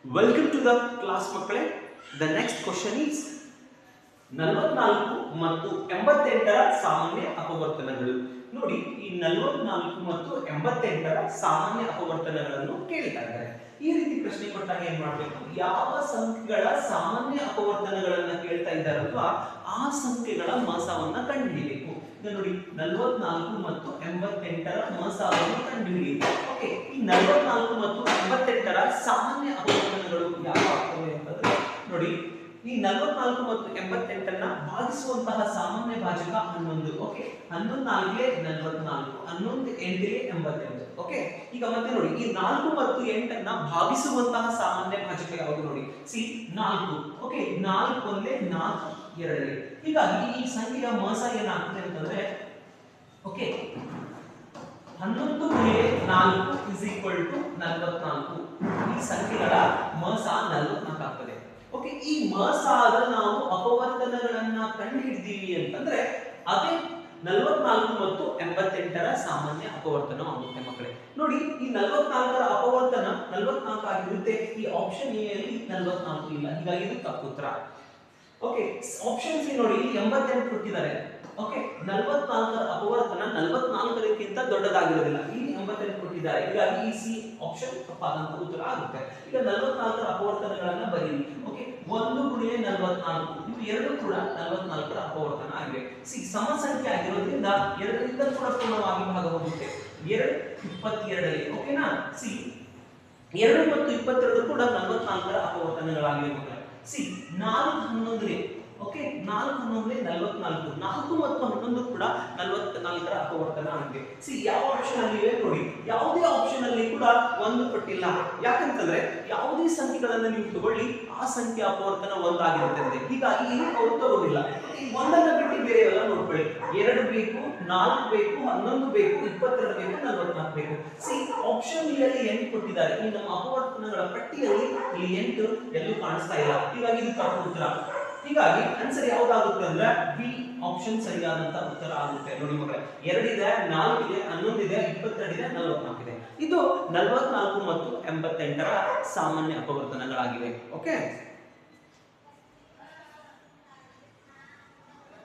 Welcome to the class ಮಕ್ಕಳೇ. The next question is 44 ಮತ್ತು 88ರ ಸಾಮಾನ್ಯ ಅಪವರ್ತನಗಳು. ನೋಡಿ, ಈ 44 ಮತ್ತು 88ರ ಸಾಮಾನ್ಯ ಅಪವರ್ತನಗಳನ್ನು ಕೇಳ್ತಾ ಇದ್ದಾರೆ. ಈ ರೀತಿ ಪ್ರಶ್ನೆ ಕೊಟ್ಟಾಗ ಏನ್ ಮಾಡಬೇಕು? ಯಾವ ಸಂಖ್ಯೆಗಳ ಸಾಮಾನ್ಯ ಅಪವರ್ತನಗಳನ್ನ ಕೇಳ್ತಾ ಇದ್ದಾರಲ್ವಾ ಆ ಸಂಖ್ಯೆಗಳ ಮಸವನ್ನ ಕಂಡುಹಿಡಿಯಬೇಕು. ಈಗ ನೋಡಿ, 44 ಮತ್ತು 88ರ ಮಸವನ್ನು ಕಂಡುಹಿಡಿಯಬೇಕು. ಓಕೆ, ಈ 44 ಮತ್ತು 88ರ ಸಾಮಾನ್ಯ ಅಪವರ್ತನಗಳು ಯಾವ ಆಗ್ತವೆ ಅಂತಂದ್ರೆ, ನೋಡಿ, ಈ 44 ಮತ್ತು 88ನ್ನ ಭಾಗಿಸುವಂತಹ ಸಾಮಾನ್ಯ ಭಾಜಕ 11. ಓಕೆ, 11 4 44, 11 8 88. ಓಕೆ, ಈಗ ಮತ್ತೆ ನೋಡಿ, ಈ 4 ಮತ್ತು 8ಅನ್ನ ಭಾಗಿಸುವಂತಹ ಸಾಮಾನ್ಯ ಭಾಜಕ ಯಾವುದು ನೋಡಿ? ಸಿ 4. ಓಕೆ, 4 1 4 2. ಹೀಗಾಗಿ ಈ ಸಂಖ್ಯೆಯ ಮಸ ಏನಾಗ್ತದೆ ಅಂತಂದ್ರೆ, ಓಕೆ, 11 × 4 = 44. ಈ ಸಂಖ್ಯೆಗಳ ಮಸ 44 ಆಗ್ತದೆ. ಓಕೆ, ಈ ಮಸಾದ ನಾವು ಅಪವರ್ತನಗಳನ್ನ ಕಂಡುಹಿಡಿದೀವಿ ಅಂತಂದ್ರೆ ಅದೇ 44 ಮತ್ತು 88ರ ಸಾಮಾನ್ಯ ಅಪವರ್ತನ ಆಗುತ್ತೆ ಮಕ್ಕಳೇ. ನೋಡಿ, ಈ 44ರ ಅಪವರ್ತನ 44 ಆಗಿರುತ್ತೆ. ಈ ಆಪ್ಷನ್ ಎ ಅಲ್ಲಿ 44 ಇಲ್ಲ, ಹೀಗಾಗಿ ಇದು ತಪ್ಪು ಉತ್ತರ. ಓಕೆ, ಆಪ್ಷನ್ ಸಿ ನೋಡಿ, 88 ಕೊಟ್ಟಿದ್ದಾರೆ. ಓಕೆ, 44ರ ಅಪವರ್ತನ 44ಕ್ಕಿಂತ ದೊಡ್ಡದಾಗಿರೋದಿಲ್ಲ, ಇಲ್ಲಿ 88 ಕೊಟ್ಟಿದ್ದಾರೆ, ಹೀಗಾಗಿ ಈ ಸಿ ಆಪ್ಷನ್ ತಪ್ಪಾದಂತ ಉತ್ತರ ಆಗುತ್ತೆ. ಈಗ 44ರ ಅಪವರ್ತನಗಳನ್ನ ಬರೀರಿ. ಓಕೆ, 1 × 44 ಇವು ಎರಡು ಕೂಡ 44ರ ಅಪವರ್ತನ ಆಗಿವೆ. ಸಿ ಸಮ ಸಂಖ್ಯೆ ಆಗಿರೋದ್ರಿಂದ ಎರಡರಿಂದ ಕೂಡ ಪೂರ್ಣವಾಗಿ ಭಾಗ ಹೋಗುತ್ತೆ. 2 22. ಓಕೆನಾ? ಸಿ 2 ಮತ್ತು 22 ಕೂಡ 44ರ ಅಪವರ್ತನಗಳಾಗಿವೆ ಮಕ್ಕಳೇ. ಸಿ 4 11. ಓಕೆ, 4 11 44. 4 ಮತ್ತು 11 ಕೂಡ 44ರ ಅಪವರ್ತನ ಆಗಿದೆ. ಸಿ ಯಾವ ಆಪ್ಷನ್ ಅಲ್ಲಿ ಇವೆ ನೋಡಿ, ಯಾವುದೇ ಆಪ್ಷನ್ ಅಲ್ಲಿ ಕೂಡ 1 ಕೊಟ್ಟಿಲ್ಲ. ಯಾಕಂತಂದ್ರೆ ಯಾವುದೇ ಸಂಖ್ಯೆಗಳನ್ನ ನೀವು ತಗೊಳ್ಳಿ, ಆ ಸಂಖ್ಯೆ ಅಪವರ್ತನ 1 ಆಗಿರುತ್ತೆ. ಹೀಗಾಗಿ ಇಲ್ಲಿ ಅವರು ತಗೋದಿಲ್ಲ. ಒಂದನ್ನ ಬಿಟ್ಟು ಬೇರೆ ಎಲ್ಲ ನೋಡ್ಕೊಳ್ಳಿ. 2 ಬೇಕು, 4 ಬೇಕು, 11 ಬೇಕು, 22 ಬೇಕು, 44 ಬೇಕು. ಸಿ ಆಪ್ಷನ್ ಅಲ್ಲಿ 8 ಕೊಟ್ಟಿದ್ದಾರೆ. ಈ ನಮ್ಮ ಅಪವರ್ತನಗಳ ಪಟ್ಟಿಯಲ್ಲಿ ಇಲ್ಲಿ 8 ಎಲ್ಲೂ ಕಾಣಿಸ್ತಾ ಇಲ್ಲ, ಹೀಗಾಗಿ ಇದು ತಪ್ಪು ಉತ್ತರ. ಹೀಗಾಗಿ ಆನ್ಸರ್ ಯಾವ್ದಾಗುತ್ತೆ ಅಂದ್ರೆ ಬಿ ಆಪ್ಷನ್ ಸರಿಯಾದಂತ ಉತ್ತರ ಆಗುತ್ತೆ. ನೋಡಿ ಮಕ್ಕಳೇ, 2 ಇದೆ, 4 ಇದೆ, 11 ಇದೆ, 22 ಇದೆ, 44 ಇದೆ. ಇದು 44 ಮತ್ತು 88ರ ಸಾಮಾನ್ಯ ಅಪವರ್ತನಗಳಾಗಿವೆ. ಓಕೆ.